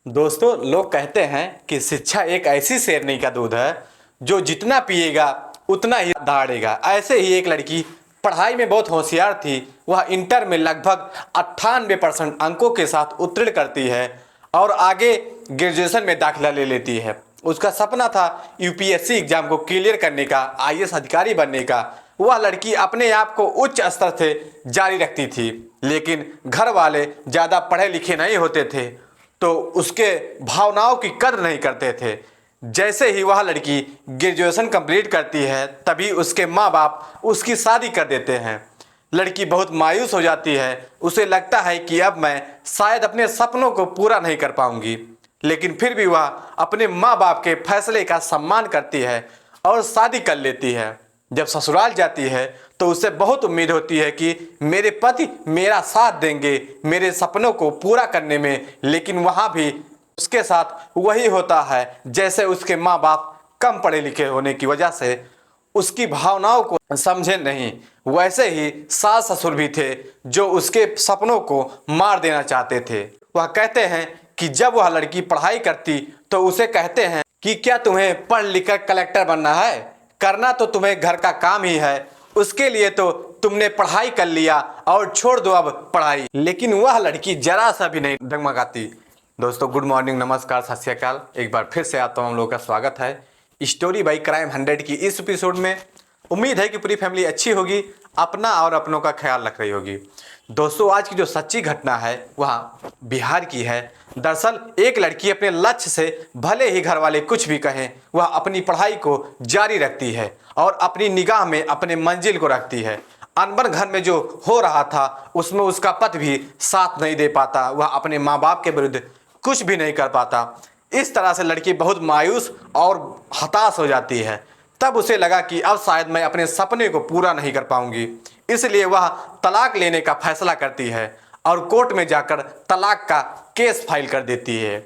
दोस्तों, लोग कहते हैं कि शिक्षा एक ऐसी शेरनी का दूध है जो जितना पिएगा उतना ही दहाड़ेगा। ऐसे ही एक लड़की पढ़ाई में बहुत होशियार थी। वह इंटर में लगभग 98% अंकों के साथ उत्तीर्ण करती है और आगे ग्रेजुएशन में दाखिला ले लेती है। उसका सपना था यूपीएससी एग्जाम को क्लियर करने का, आईएएस अधिकारी बनने का। वह लड़की अपने आप को उच्च स्तर से जारी रखती थी, लेकिन घर वाले ज़्यादा पढ़े लिखे नहीं होते थे तो उसके भावनाओं की कद्र नहीं करते थे। जैसे ही वह लड़की ग्रेजुएशन कंप्लीट करती है तभी उसके माँ बाप उसकी शादी कर देते हैं। लड़की बहुत मायूस हो जाती है। उसे लगता है कि अब मैं शायद अपने सपनों को पूरा नहीं कर पाऊंगी, लेकिन फिर भी वह अपने माँ बाप के फैसले का सम्मान करती है और शादी कर लेती है। जब ससुराल जाती है तो उसे बहुत उम्मीद होती है कि मेरे पति मेरा साथ देंगे मेरे सपनों को पूरा करने में, लेकिन वहाँ भी उसके साथ वही होता है। जैसे उसके माँ बाप कम पढ़े लिखे होने की वजह से उसकी भावनाओं को समझे नहीं, वैसे ही सास ससुर भी थे जो उसके सपनों को मार देना चाहते थे। वह कहते हैं कि जब वह लड़की पढ़ाई करती तो उसे कहते हैं कि क्या तुम्हें पढ़ लिख कर कलेक्टर बनना है? करना तो तुम्हें घर का काम ही है, उसके लिए तो तुमने पढ़ाई कर लिया और छोड़ दो अब पढ़ाई। लेकिन वह लड़की जरा सा भी नहीं डगमगाती। दोस्तों, गुड मॉर्निंग, नमस्कार, सत श्री अकाल। एक बार फिर से आता हूँ, हम लोग का स्वागत है स्टोरी बाई क्राइम 100 की इस एपिसोड में। उम्मीद है कि पूरी फैमिली अच्छी होगी, अपना और अपनों का ख्याल रख रही होगी। दोस्तों, आज की जो सच्ची घटना है वह बिहार की है। दरअसल एक लड़की अपने लक्ष्य से भले ही घर वाले कुछ भी कहें, वह अपनी पढ़ाई को जारी रखती है और अपनी निगाह में अपने मंजिल को रखती है। अनबन घर में जो हो रहा था उसमें उसका पति भी साथ नहीं दे पाता। वह अपने माँ बाप के विरुद्ध कुछ भी नहीं कर पाता। इस तरह से लड़की बहुत मायूस और हताश हो जाती है। तब उसे लगा कि अब शायद मैं अपने सपने को पूरा नहीं कर पाऊंगी, इसलिए वह तलाक लेने का फैसला करती है और कोर्ट में जाकर तलाक का केस फाइल कर देती है।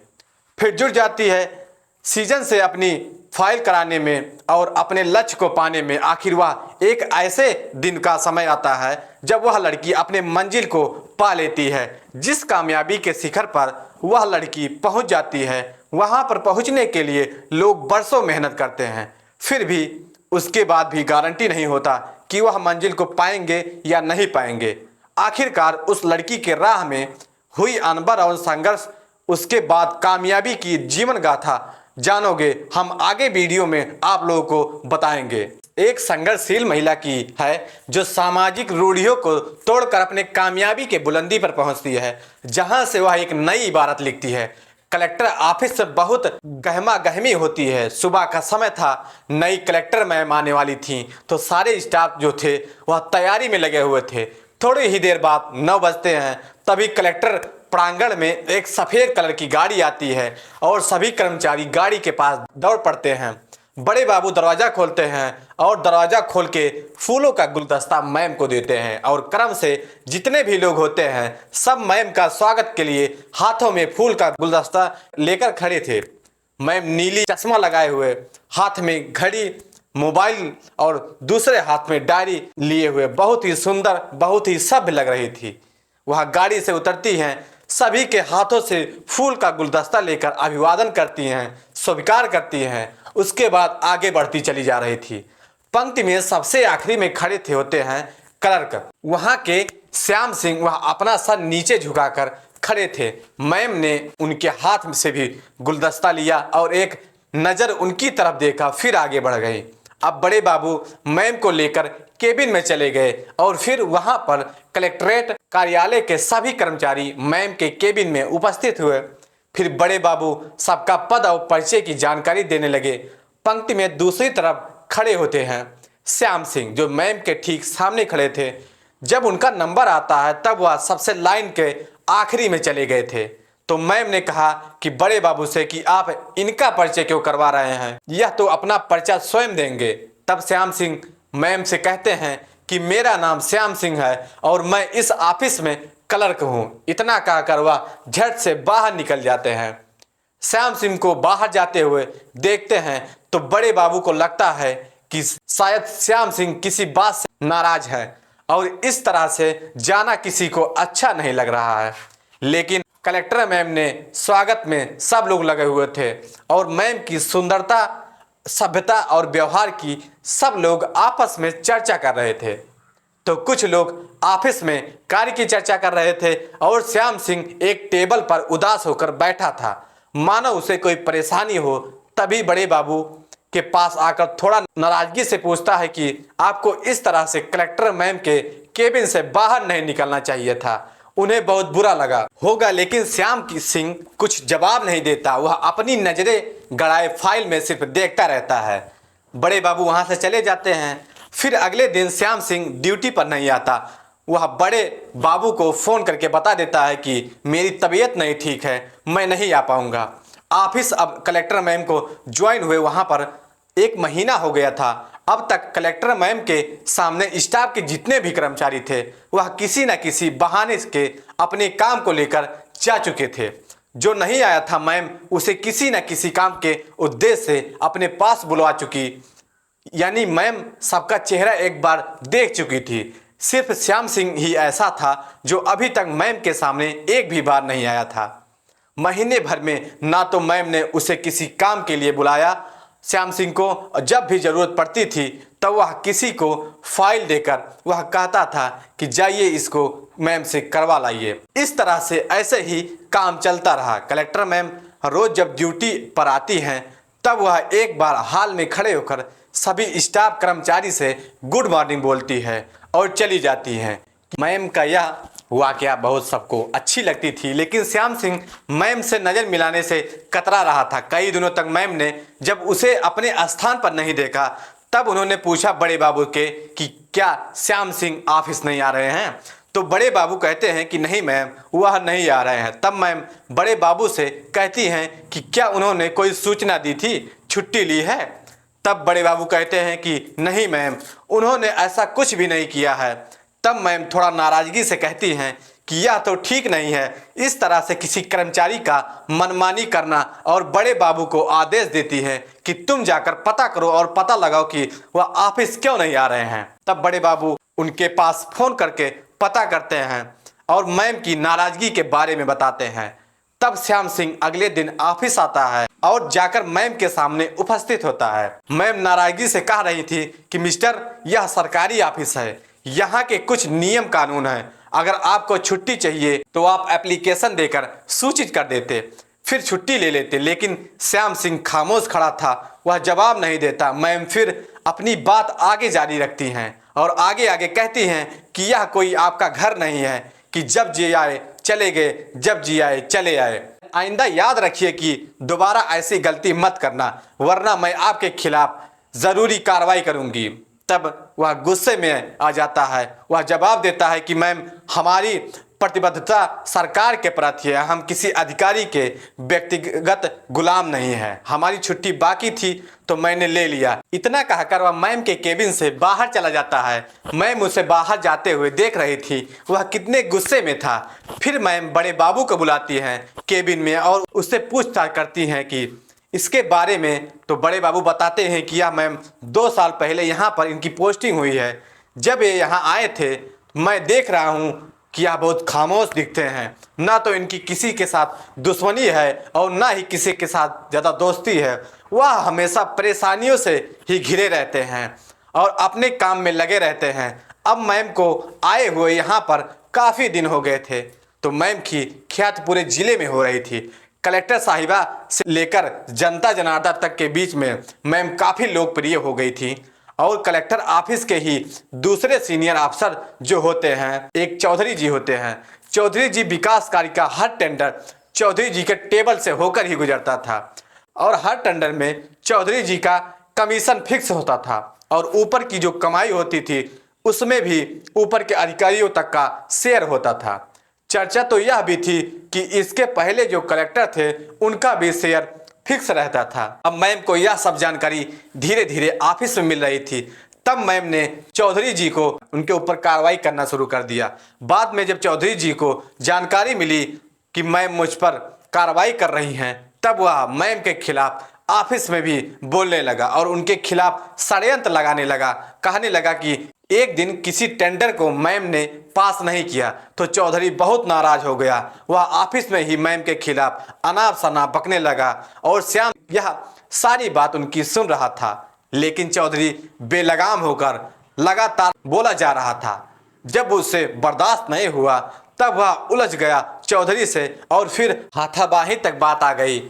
फिर जुट जाती है सीजन से अपनी फाइल कराने में और अपने लक्ष्य को पाने में। आखिर वह एक ऐसे दिन का समय आता है जब वह लड़की अपने मंजिल को पा लेती है। जिस कामयाबी के शिखर पर वह लड़की पहुंच जाती है, वहां पर पहुंचने के लिए लोग बरसों मेहनत करते हैं, फिर भी उसके बाद भी गारंटी नहीं होता कि वह मंजिल को पाएंगे या नहीं पाएंगे। आखिरकार उस लड़की के राह में हुई अनबन और संघर्ष, उसके बाद कामयाबी की जीवन गाथा जानोगे हम आगे वीडियो में आप लोगों को बताएंगे। एक संघर्षशील महिला की है जो सामाजिक रूढ़ियों को तोड़कर अपने कामयाबी के बुलंदी पर पहुंचती है, जहां से वह एक नई इबारत लिखती है। कलेक्टर ऑफिस से बहुत गहमा गहमी होती है। सुबह का समय था, नई कलेक्टर मैम आने वाली थी तो सारे स्टाफ जो थे वह तैयारी में लगे हुए थे। थोड़ी ही देर बाद 9 बजते हैं, तभी कलेक्टर प्रांगण में एक सफ़ेद कलर की गाड़ी आती है और सभी कर्मचारी गाड़ी के पास दौड़ पड़ते हैं। बड़े बाबू दरवाज़ा खोलते हैं और दरवाज़ा खोल के फूलों का गुलदस्ता मैम को देते हैं और क्रम से जितने भी लोग होते हैं सब मैम का स्वागत के लिए हाथों में फूल का गुलदस्ता लेकर खड़े थे। मैम नीली चश्मा लगाए हुए, हाथ में घड़ी, मोबाइल और दूसरे हाथ में डायरी लिए हुए बहुत ही सुंदर, बहुत ही सभ्य लग रही थी। वह गाड़ी से उतरती हैं, सभी के हाथों से फूल का गुलदस्ता लेकर अभिवादन करती हैं, स्वीकार करती हैं। उसके बाद आगे बढ़ती चली जा रही थी। पंक्ति में सबसे आखिरी में खड़े थे होते हैं क्लर्क, वहाँ के श्याम सिंह। वह अपना सर नीचे झुकाकर खड़े थे। मैम ने उनके हाथ से भी गुलदस्ता लिया और एक नज़र उनकी तरफ देखा, फिर आगे बढ़ गई। अब बड़े बाबू मैम को लेकर केबिन में चले गए और फिर वहां पर कलेक्ट्रेट कार्यालय के सभी कर्मचारी मैम के केबिन में उपस्थित हुए। फिर बड़े बाबू सबका पद और परिचय की जानकारी देने लगे। पंक्ति में दूसरी तरफ खड़े होते हैं श्याम सिंह, जो मैम के ठीक सामने खड़े थे। जब उनका नंबर आता है तब वह सबसे लाइन के आखिरी में चले गए थे। तो मैम ने कहा कि बड़े बाबू से कि आप इनका परिचय क्यों करवा रहे हैं, यह तो अपना परिचय स्वयं देंगे। तब श्याम सिंह मैम से कहते हैं कि मेरा नाम श्याम सिंह है और मैं इस ऑफिस में क्लर्क हूँ। इतना कहकर वह झट से बाहर निकल जाते हैं। श्याम सिंह को बाहर जाते हुए देखते हैं तो बड़े बाबू को लगता है कि शायद श्याम सिंह किसी बात से नाराज है और इस तरह से जाना किसी को अच्छा नहीं लग रहा है। लेकिन कलेक्टर मैम ने स्वागत में सब लोग लगे हुए थे और मैम की सुंदरता, सभ्यता और व्यवहार की सब लोग आपस में चर्चा कर रहे थे। तो कुछ लोग ऑफिस में कार्य की चर्चा कर रहे थे और श्याम सिंह एक टेबल पर उदास होकर बैठा था, मानो उसे कोई परेशानी हो। तभी बड़े बाबू के पास आकर थोड़ा नाराजगी से पूछता है कि आपको इस तरह से कलेक्टर मैम के केबिन से बाहर नहीं निकलना चाहिए था। उन्हें बहुत बुरा लगा होगा, लेकिन श्याम सिंह कुछ जवाब नहीं देता। वह अपनी नजरें गड़ाए फाइल में सिर्फ देखता रहता है। बड़े बाबू वहां से चले जाते हैं। फिर अगले दिन श्याम सिंह ड्यूटी पर नहीं आता। वह बड़े बाबू को फोन करके बता देता है कि मेरी तबीयत नहीं ठीक है, मैं नहीं आ पाऊंगा ऑफिस। अब कलेक्टर मैम को ज्वाइन हुए वहां पर 1 महीना हो गया था। अब तक कलेक्टर मैम के सामने स्टाफ के जितने भी कर्मचारी थे वह किसी न किसी बहाने के अपने काम को लेकर जा चुके थे। जो नहीं आया था मैम उसे किसी न किसी काम के उद्देश्य से अपने पास बुलवा चुकी, यानी मैम सबका चेहरा एक बार देख चुकी थी। सिर्फ श्याम सिंह ही ऐसा था जो अभी तक मैम के सामने एक भी बार नहीं आया था। महीने भर में ना तो मैम ने उसे किसी काम के लिए बुलाया। श्याम सिंह को जब भी जरूरत पड़ती थी तब वह किसी को फाइल देकर वह कहता था कि जाइए इसको मैम से करवा लाइए। इस तरह से ऐसे ही काम चलता रहा। कलेक्टर मैम रोज जब ड्यूटी पर आती हैं तब वह एक बार हॉल में खड़े होकर सभी स्टाफ कर्मचारी से गुड मॉर्निंग बोलती है और चली जाती हैं। मैम का यह वाकया बहुत सबको अच्छी लगती थी, लेकिन श्याम सिंह मैम से नज़र मिलाने से कतरा रहा था। कई दिनों तक मैम ने जब उसे अपने स्थान पर नहीं देखा तब उन्होंने पूछा बड़े बाबू के कि क्या श्याम सिंह ऑफिस नहीं आ रहे हैं। तो बड़े बाबू कहते हैं कि नहीं मैम, वह नहीं आ रहे हैं। तब मैम बड़े बाबू से कहती हैं कि क्या उन्होंने कोई सूचना दी थी, छुट्टी ली है। तब बड़े बाबू कहते हैं कि नहीं मैम, उन्होंने ऐसा कुछ भी नहीं किया है। तब मैम थोड़ा नाराजगी से कहती हैं कि यह तो ठीक नहीं है, इस तरह से किसी कर्मचारी का मनमानी करना, और बड़े बाबू को आदेश देती है कि तुम जाकर पता करो और पता लगाओ कि वह ऑफिस क्यों नहीं आ रहे हैं। तब बड़े बाबू उनके पास फोन करके पता करते हैं और मैम की नाराजगी के बारे में बताते हैं। तब श्याम सिंह अगले दिन ऑफिस आता है और जाकर मैम के सामने उपस्थित होता है। मैम नाराजगी से कह रही थी कि मिस्टर, यह सरकारी ऑफिस है, यहाँ के कुछ नियम कानून हैं। अगर आपको छुट्टी चाहिए तो आप एप्लीकेशन देकर सूचित कर देते, फिर छुट्टी ले लेते। लेकिन श्याम सिंह खामोश खड़ा था, वह जवाब नहीं देता। मैम फिर अपनी बात आगे जारी रखती हैं और आगे आगे कहती हैं कि यह कोई आपका घर नहीं है कि जब जी आए चले गए, जब जी आए चले आए। आइंदा याद रखिए कि दोबारा ऐसी गलती मत करना, वरना मैं आपके खिलाफ ज़रूरी कार्रवाई करूंगी। तब वह गुस्से में आ जाता है। वह जवाब देता है कि मैम, हमारी प्रतिबद्धता सरकार के प्रति है, हम किसी अधिकारी के व्यक्तिगत गुलाम नहीं हैं। हमारी छुट्टी बाकी थी तो मैंने ले लिया। इतना कहकर वह मैम के केबिन से बाहर चला जाता है। मैम उसे बाहर जाते हुए देख रही थी, वह कितने गुस्से में था। फिर मैम बड़े बाबू को बुलाती हैं केबिन में और उससे पूछताछ करती हैं कि इसके बारे में। तो बड़े बाबू बताते हैं कि यह मैम 2 साल पहले यहाँ पर इनकी पोस्टिंग हुई है। जब ये यहाँ आए थे मैं देख रहा हूँ कि यह बहुत खामोश दिखते हैं, ना तो इनकी किसी के साथ दुश्मनी है और ना ही किसी के साथ ज़्यादा दोस्ती है। वह हमेशा परेशानियों से ही घिरे रहते हैं और अपने काम में लगे रहते हैं। अब मैम को आए हुए यहाँ पर काफ़ी दिन हो गए थे, तो मैम की ख्याति पूरे ज़िले में हो रही थी। कलेक्टर साहिबा से लेकर जनता जनार्दन तक के बीच में मैम काफ़ी लोकप्रिय हो गई थी। और कलेक्टर ऑफिस के ही दूसरे सीनियर अफसर जो होते हैं, एक चौधरी जी होते हैं। चौधरी जी विकास कार्य का हर टेंडर चौधरी जी के टेबल से होकर ही गुजरता था और हर टेंडर में चौधरी जी का कमीशन फिक्स होता था और ऊपर की जो कमाई होती थी उसमें भी ऊपर के अधिकारियों तक का शेयर होता था। चर्चा तो यह भी थी कि इसके पहले जो कलेक्टर थे उनका भी शेयर फिक्स रहता था। अब मैम को यह सब जानकारी धीरे धीरे ऑफिस में मिल रही थी। तब मैम ने चौधरी जी को उनके ऊपर कार्रवाई करना शुरू कर दिया। बाद में जब चौधरी जी को जानकारी मिली कि मैम मुझ पर कार्रवाई कर रही हैं, तब वह मैम के खिलाफ ऑफिस में भी बोलने लगा और उनके खिलाफ षड्यंत्र लगाने लगा। कहने लगा कि एक दिन किसी टेंडर को मैम ने पास नहीं किया तो चौधरी बहुत नाराज हो गया। वह ऑफिस में ही मैम के खिलाफ अनाप शनाप बकने लगा और श्याम यह सारी बात उनकी सुन रहा था, लेकिन चौधरी बेलगाम होकर लगातार बोला जा रहा था। जब उसे बर्दाश्त नहीं हुआ तब वह उलझ गया चौधरी से और फिर हाथापाई तक बात आ गई।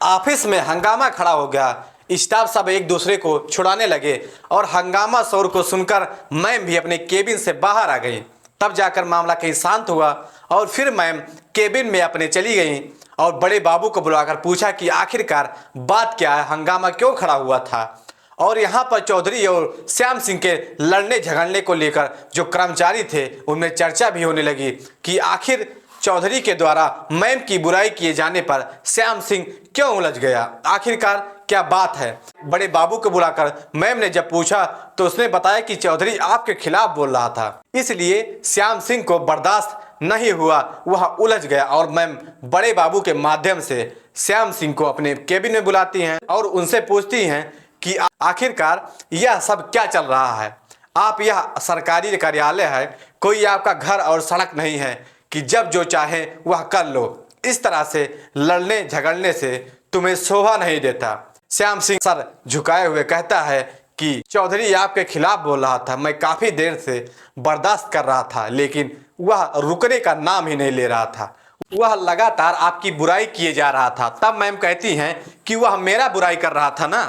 ऑफिस में हंगामा खड़ा हो गया। स्टाफ सब एक दूसरे को छुड़ाने लगे और हंगामा शोर को सुनकर मैम भी अपने केबिन से बाहर आ गई। तब जाकर मामला कहीं शांत हुआ और फिर मैम केबिन में अपने चली गई और बड़े बाबू को बुलाकर पूछा कि आखिरकार बात क्या है, हंगामा क्यों खड़ा हुआ था। और यहाँ पर चौधरी और श्याम सिंह के लड़ने झगड़ने को लेकर जो कर्मचारी थे उनमें चर्चा भी होने लगी कि आखिर चौधरी के द्वारा मैम की बुराई किए जाने पर श्याम सिंह क्यों उलझ गया, आखिरकार क्या बात है। बड़े बाबू को बुलाकर मैम ने जब पूछा तो उसने बताया कि चौधरी आपके खिलाफ बोल रहा था, इसलिए श्याम सिंह को बर्दाश्त नहीं हुआ, वह उलझ गया और मैम बड़े बाबू के माध्यम से श्याम सिंह को अपने केबिन में बुलाती हैं और उनसे पूछती हैं कि आखिरकार यह सब क्या चल रहा है। आप यह सरकारी कार्यालय है, कोई आपका घर और सड़क नहीं है कि जब जो चाहे वह कर लो। इस तरह से लड़ने झगड़ने से तुम्हें शोभा नहीं देता। श्याम सिंह सर झुकाए हुए कहता है कि चौधरी आपके खिलाफ बोल रहा था, मैं काफी देर से बर्दाश्त कर रहा था, लेकिन वह रुकने का नाम ही नहीं ले रहा था, वह लगातार आपकी बुराई किए जा रहा था। तब मैम कहती हैं कि वह मेरा बुराई कर रहा था ना,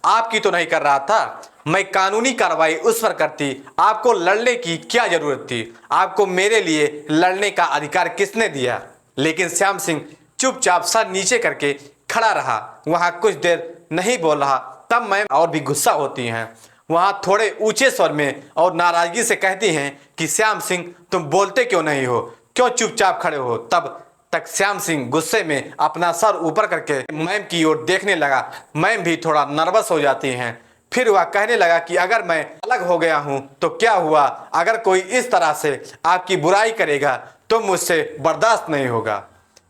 आपकी तो नहीं कर रहा था। मैं कानूनी कार्रवाई उस पर करती, आपको लड़ने की क्या जरूरत थी, आपको मेरे लिए लड़ने का अधिकार किसने दिया। लेकिन श्याम सिंह चुपचाप सर नीचे करके खड़ा रहा, वहां कुछ देर नहीं बोल रहा। तब मैम और भी गुस्सा होती हैं, वहां थोड़े ऊंचे स्वर में और नाराजगी से कहती हैं कि श्याम सिंह तुम बोलते क्यों नहीं हो, क्यों चुपचाप खड़े हो। तब तक श्याम सिंह गुस्से में अपना सर ऊपर करके मैम की ओर देखने लगा। मैम भी थोड़ा नर्वस हो जाती हैं। फिर वह कहने लगा कि अगर मैं अलग हो गया हूं तो क्या हुआ, अगर कोई इस तरह से आपकी बुराई करेगा तो मुझसे बर्दाश्त नहीं होगा।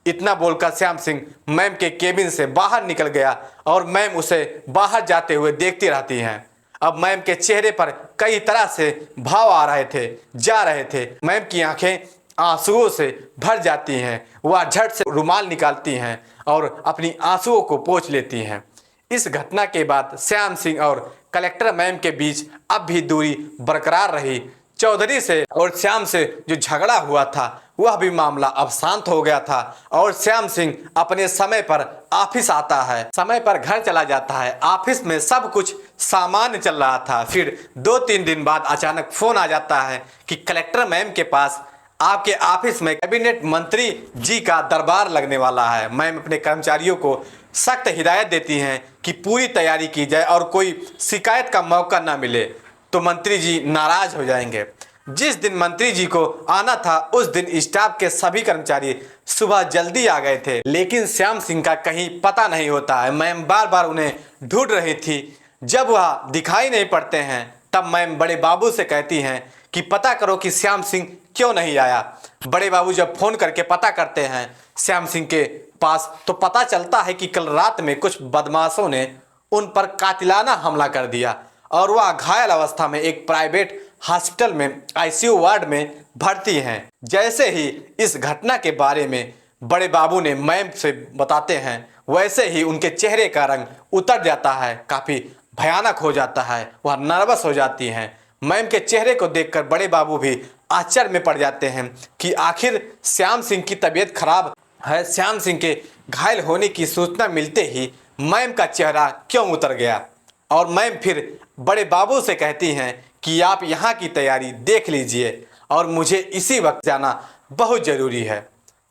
इतना बोलकर श्याम सिंह मैम के केबिन से बाहर निकल गया और मैम उसे बाहर जाते हुए देखती रहती हैं। अब मैम के चेहरे पर कई तरह से भाव आ रहे थे, जा रहे थे। मैम की आंखें आंसुओं से भर जाती हैं, वह झट से रुमाल निकालती हैं और अपनी आंसुओं को पोंछ लेती हैं। इस घटना के बाद श्याम सिंह और कलेक्टर मैम के बीच अब भी दूरी बरकरार रही। चौधरी से और श्याम से जो झगड़ा हुआ था वह भी मामला अब शांत हो गया था और श्याम सिंह अपने समय पर ऑफिस आता है, समय पर घर चला जाता है। ऑफिस में सब कुछ सामान्य चल रहा था। फिर 2-3 दिन बाद अचानक फोन आ जाता है कि कलेक्टर मैम के पास आपके ऑफिस में कैबिनेट मंत्री जी का दरबार लगने वाला है। मैम अपने कर्मचारियों को सख्त हिदायत देती हैं कि पूरी तैयारी की जाए और कोई शिकायत का मौका ना मिले तो मंत्री जी नाराज हो जाएंगे। जिस दिन मंत्री जी को आना था उस दिन स्टाफ के सभी कर्मचारी सुबह जल्दी आ गए थे, लेकिन श्याम सिंह का कहीं पता नहीं होता है। मैम बार बार उन्हें ढूंढ रही थी। जब वह दिखाई नहीं पड़ते हैं तब मैम बड़े बाबू से कहती हैं कि पता करो कि श्याम सिंह क्यों नहीं आया। बड़े बाबू जब फोन करके पता करते हैं श्याम सिंह के पास तो पता चलता है कि कल रात में कुछ बदमाशों ने उन पर कातिलाना हमला कर दिया और वह घायल अवस्था में एक प्राइवेट हॉस्पिटल में आईसीयू वार्ड में भर्ती हैं। जैसे ही इस घटना के बारे में बड़े बाबू ने मैम से बताते हैं वैसे ही उनके चेहरे का रंग उतर जाता है, काफ़ी भयानक हो जाता है, वह नर्वस हो जाती हैं। मैम के चेहरे को देखकर बड़े बाबू भी आश्चर्य में पड़ जाते हैं कि आखिर श्याम सिंह की तबीयत खराब है। श्याम सिंह के घायल होने की सूचना मिलते ही मैम का चेहरा क्यों उतर गया और मैम फिर बड़े बाबू से कहती हैं कि आप यहाँ की तैयारी देख लीजिए और मुझे इसी वक्त जाना बहुत ज़रूरी है।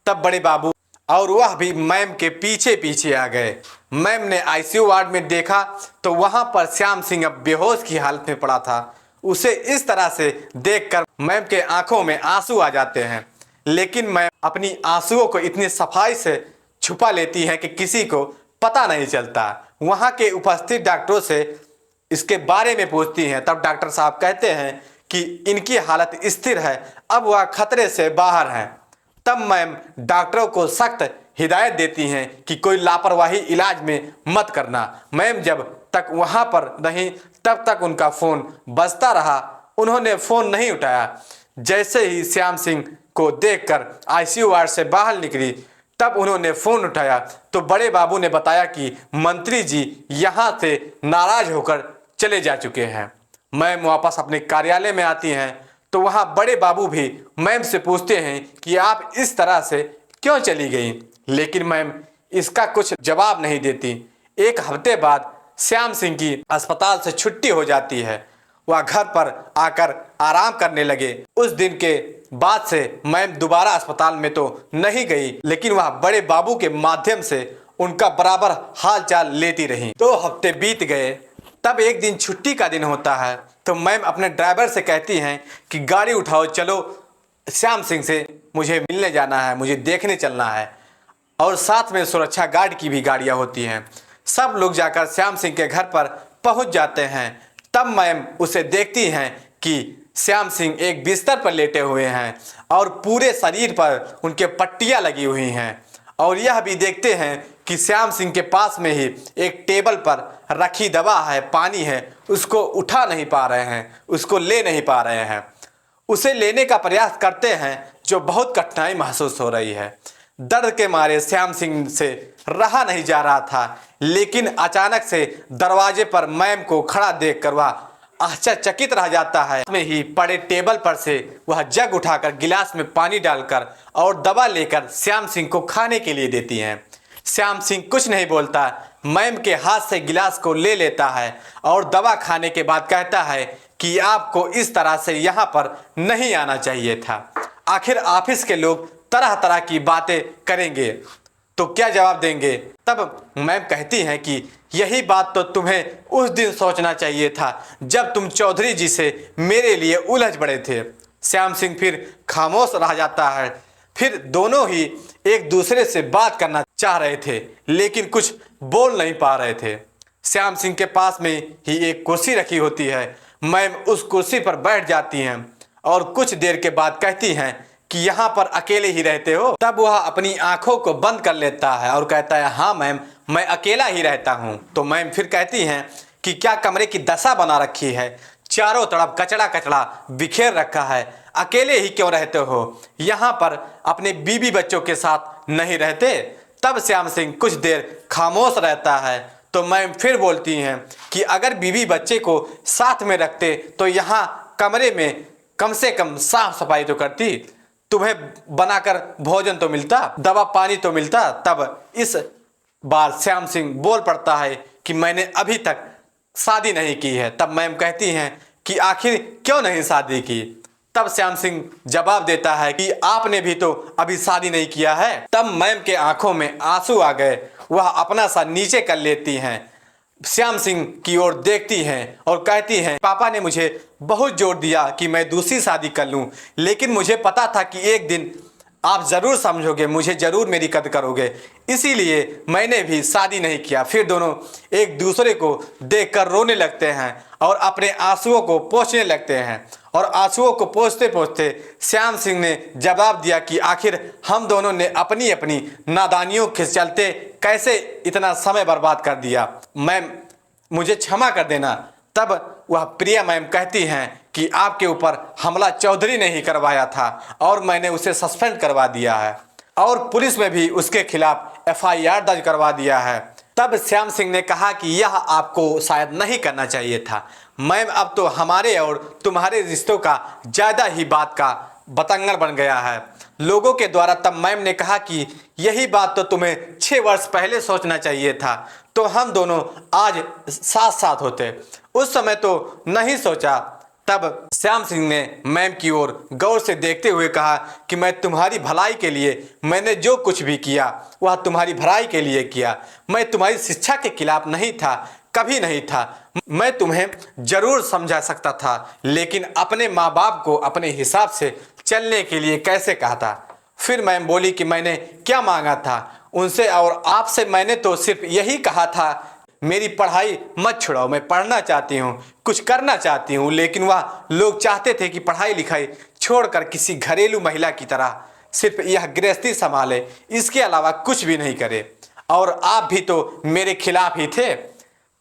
तब बड़े बाबू और वह भी मैम के पीछे पीछे आ गए। मैम ने आईसीयू वार्ड में देखा तो वहाँ पर श्याम सिंह अब बेहोश की हालत में पड़ा था। उसे इस तरह से देखकर मैम के आंखों में आंसू आ जाते हैं, लेकिन मैम अपनी आंसुओं को इतनी सफाई से छुपा लेती हैं कि किसी को पता नहीं चलता। वहाँ के उपस्थित डॉक्टरों से इसके बारे में पूछती हैं। तब डॉक्टर साहब कहते हैं कि इनकी हालत स्थिर है, अब वह खतरे से बाहर हैं। तब मैम डॉक्टरों को सख्त हिदायत देती हैं कि कोई लापरवाही इलाज में मत करना। मैम जब तक वहाँ पर रहीं तब तक उनका फ़ोन बजता रहा, उन्होंने फ़ोन नहीं उठाया। जैसे ही श्याम सिंह को देखकर आईसीयू वार्ड से बाहर निकली तब उन्होंने फ़ोन उठाया तो बड़े बाबू ने बताया कि मंत्री जी यहाँ से नाराज़ होकर चले जा चुके हैं। मैम वापस अपने कार्यालय में आती हैं तो वहाँ बड़े बाबू भी मैम से पूछते हैं कि आप इस तरह से क्यों चली गई, लेकिन मैम इसका कुछ जवाब नहीं देती। एक हफ्ते बाद श्याम सिंह की अस्पताल से छुट्टी हो जाती है। वह घर पर आकर आराम करने लगे। उस दिन के बाद से मैम दोबारा अस्पताल में तो नहीं गई, लेकिन वह बड़े बाबू के माध्यम से उनका बराबर हाल चाल लेती रही। 2 हफ्ते बीत गए। तब एक दिन छुट्टी का दिन होता है तो मैम अपने ड्राइवर से कहती हैं कि गाड़ी उठाओ, चलो श्याम सिंह से मुझे मिलने जाना है, मुझे देखने चलना है। और साथ में सुरक्षा गार्ड की भी गाड़ियाँ होती हैं। सब लोग जाकर श्याम सिंह के घर पर पहुंच जाते हैं। तब मैम उसे देखती हैं कि श्याम सिंह एक बिस्तर पर लेटे हुए हैं और पूरे शरीर पर उनके पट्टियाँ लगी हुई हैं। और यह भी देखते हैं कि श्याम सिंह के पास में ही एक टेबल पर रखी दवा है, पानी है, उसको उठा नहीं पा रहे हैं, उसको ले नहीं पा रहे हैं। उसे लेने का प्रयास करते हैं जो बहुत कठिनाई महसूस हो रही है। दर्द के मारे श्याम सिंह से रहा नहीं जा रहा था, लेकिन अचानक से दरवाजे पर मैम को खड़ा देखकर वह आश्चर्यचकित रह जाता है। में ही पड़े टेबल पर से वह जग उठाकर गिलास में पानी डालकर और दवा लेकर श्याम सिंह को खाने के लिए देती हैं। श्याम सिंह कुछ नहीं बोलता, मैम के हाथ से गिलास को ले लेता है और दवा खाने के बाद कहता है कि आपको इस तरह से यहाँ पर नहीं आना चाहिए था। आखिर ऑफिस के लोग तरह तरह की बातें करेंगे तो क्या जवाब देंगे। तब मैम कहती हैं कि यही बात तो तुम्हें उस दिन सोचना चाहिए था जब तुम चौधरी जी से मेरे लिए उलझ पड़े थे। श्याम सिंह फिर खामोश रह जाता है। फिर दोनों ही एक दूसरे से बात करना चाह रहे थे लेकिन कुछ बोल नहीं पा रहे थे। श्याम सिंह के पास में ही एक कुर्सी रखी होती है। मैम उस कुर्सी पर बैठ जाती हैं और कुछ देर के बाद कहती हैं कि यहाँ पर अकेले ही रहते हो। तब वह अपनी आंखों को बंद कर लेता है और कहता है हाँ मैम, मैं अकेला ही रहता हूँ। तो मैम फिर कहती हैं कि क्या कमरे की दशा बना रखी है, चारों तरफ कचड़ा कचड़ा बिखेर रखा है, अकेले ही क्यों रहते हो, यहाँ पर अपने बीवी बच्चों के साथ नहीं रहते। तब श्याम सिंह कुछ देर खामोश रहता है तो मैम फिर बोलती हैं कि अगर बीवी बच्चे को साथ में रखते तो यहाँ कमरे में कम से कम साफ सफाई तो करती, तुम्हें बनाकर भोजन तो मिलता, दवा पानी तो मिलता। तब इस बार श्याम सिंह बोल पड़ता है कि मैंने अभी तक शादी नहीं की है। तब मैम कहती हैं कि आखिर क्यों नहीं शादी की। तब श्याम सिंह जवाब देता है कि आपने भी तो अभी शादी नहीं किया है। तब मैम के आंखों में आंसू आ गए। वह अपना सा नीचे कर लेती हैं, श्याम सिंह की ओर देखती हैं और कहती हैं पापा ने मुझे बहुत जोर दिया कि मैं दूसरी शादी कर लूं, लेकिन मुझे पता था कि एक दिन आप ज़रूर समझोगे, मुझे ज़रूर मेरी कदर करोगे, इसीलिए मैंने भी शादी नहीं किया। फिर दोनों एक दूसरे को देखकर रोने लगते हैं और अपने आंसुओं को पोंछने लगते हैं। और आंसुओं को पोंछते पोंछते श्याम सिंह ने जवाब दिया कि आखिर हम दोनों ने अपनी अपनी नादानियों के चलते कैसे इतना समय बर्बाद कर दिया, मैम मुझे क्षमा कर देना। तब वह प्रिया मैम कहती हैं कि आपके ऊपर हमला चौधरी ने ही करवाया था और मैंने उसे सस्पेंड करवा दिया है और पुलिस में भी उसके खिलाफ एफआईआर दर्ज करवा दिया है। तब श्याम सिंह ने कहा कि यह आपको शायद नहीं करना चाहिए था मैम, अब तो हमारे और तुम्हारे रिश्तों का ज़्यादा ही बात का बतंगड़ बन गया है लोगों के द्वारा। तब मैम ने कहा कि यही बात तो तुम्हें 6 वर्ष पहले सोचना चाहिए था, तो हम दोनों आज साथ साथ होते, उस समय तो नहीं सोचा। तब श्याम सिंह ने मैम की ओर गौर से देखते हुए कहा कि मैं तुम्हारी भलाई के लिए मैंने जो कुछ भी किया वह तुम्हारी भलाई के लिए किया। मैं तुम्हारी शिक्षा के खिलाफ नहीं था, कभी नहीं था। मैं तुम्हें जरूर समझा सकता था, लेकिन अपने माँ बाप को अपने हिसाब से चलने के लिए कैसे कहा था। फिर मैम बोली कि मैंने क्या मांगा था उनसे और आपसे, मैंने तो सिर्फ यही कहा था मेरी पढ़ाई मत छुड़ाओ, मैं पढ़ना चाहती हूँ, कुछ करना चाहती हूँ। लेकिन वह लोग चाहते थे कि पढ़ाई लिखाई छोड़कर किसी घरेलू महिला की तरह सिर्फ यह गृहस्थी संभाले, इसके अलावा कुछ भी नहीं करे। और आप भी तो मेरे खिलाफ ही थे।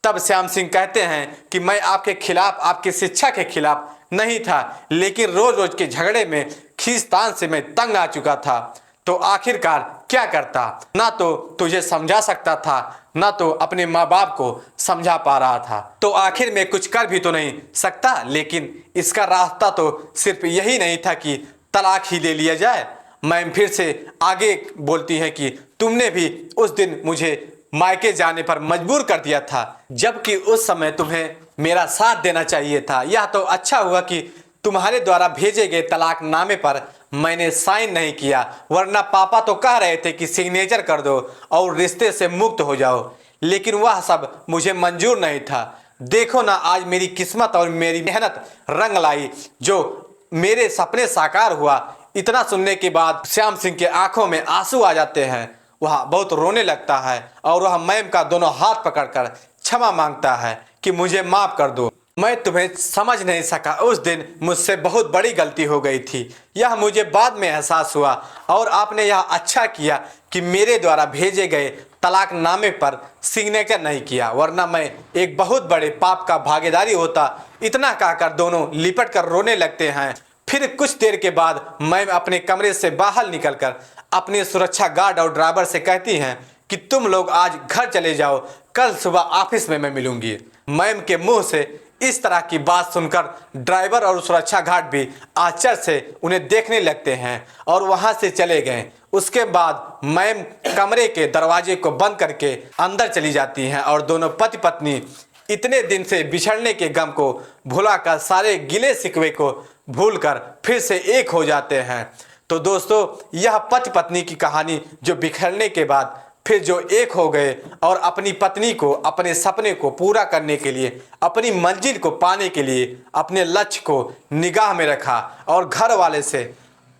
तब श्याम सिंह कहते हैं कि मैं आपके खिलाफ, आपकी शिक्षा के खिलाफ नहीं था, लेकिन रोज रोज के झगड़े में खींचतान से मैं तंग आ चुका था। तो आखिरकार क्या करता, ना तो तुझे समझा सकता था, ना तो अपने माँ बाप को समझा पा रहा था। तो आखिर में कुछ कर भी तो नहीं सकता, लेकिन इसका रास्ता तो सिर्फ यही नहीं था कि तलाक ही ले लिया जाए। मैम फिर से आगे बोलती है कि तुमने भी उस दिन मुझे मायके जाने पर मजबूर कर दिया था, जबकि उस समय तुम्हें मेरा साथ देना चाहिए था। यह तो अच्छा हुआ कि तुम्हारे द्वारा भेजे गए तलाकनामे पर मैंने साइन नहीं किया, वरना पापा तो कह रहे थे कि सिग्नेचर कर दो और रिश्ते से मुक्त हो जाओ, लेकिन वह सब मुझे मंजूर नहीं था। देखो ना, आज मेरी किस्मत और मेरी मेहनत रंग लाई, जो मेरे सपने साकार हुआ। इतना सुनने के बाद श्याम सिंह के आंखों में आंसू आ जाते हैं। वह बहुत रोने लगता है और वह मैम का दोनों हाथ पकड़कर क्षमा मांगता है कि मुझे माफ कर दो, मैं तुम्हें समझ नहीं सका। उस दिन मुझसे बहुत बड़ी गलती हो गई थी, यह मुझे बाद में एहसास हुआ। और आपने यह अच्छा किया कि मेरे द्वारा भेजे गए तलाकनामे पर सिग्नेचर नहीं किया, वरना मैं एक बहुत बड़े पाप का भागीदारी होता। इतना कहकर दोनों लिपट कर रोने लगते हैं। फिर कुछ देर के बाद मैम अपने कमरे से बाहर निकलकर अपने सुरक्षा गार्ड और ड्राइवर से कहती हैं कि तुम लोग आज घर चले जाओ, कल सुबह ऑफिस में मैं मिलूंगी। मैम के मुंह से इस तरह की बात सुनकर ड्राइवर और सुरक्षा गार्ड भी आश्चर्य से उन्हें देखने लगते हैं और वहां से चले गए। उसके बाद मैम कमरे के दरवाजे को बंद करके अंदर चली जाती हैं और दोनों पति पत्नी इतने दिन से बिछड़ने के गम को भुलाकर, सारे गिले शिकवे को भूलकर फिर से एक हो जाते हैं। तो दोस्तों, यह पति पत्नी की कहानी जो बिखरने के बाद फिर जो एक हो गए और अपनी पत्नी को अपने सपने को पूरा करने के लिए, अपनी मंजिल को पाने के लिए अपने लक्ष्य को निगाह में रखा और घर वाले से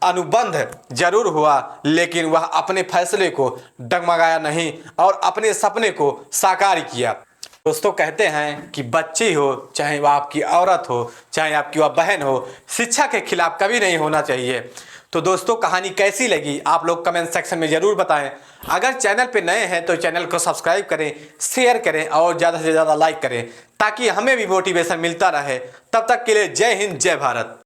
अनुबंध जरूर हुआ, लेकिन वह अपने फैसले को डगमगाया नहीं और अपने सपने को साकार किया। दोस्तों, कहते हैं कि बच्ची हो, चाहे वह आपकी औरत हो, चाहे आपकी वह बहन हो, शिक्षा के खिलाफ कभी नहीं होना चाहिए। तो दोस्तों, कहानी कैसी लगी आप लोग कमेंट सेक्शन में ज़रूर बताएं। अगर चैनल पे नए हैं तो चैनल को सब्सक्राइब करें, शेयर करें और ज़्यादा से ज़्यादा लाइक करें, ताकि हमें भी मोटिवेशन मिलता रहे। तब तक के लिए जय हिंद, जय भारत।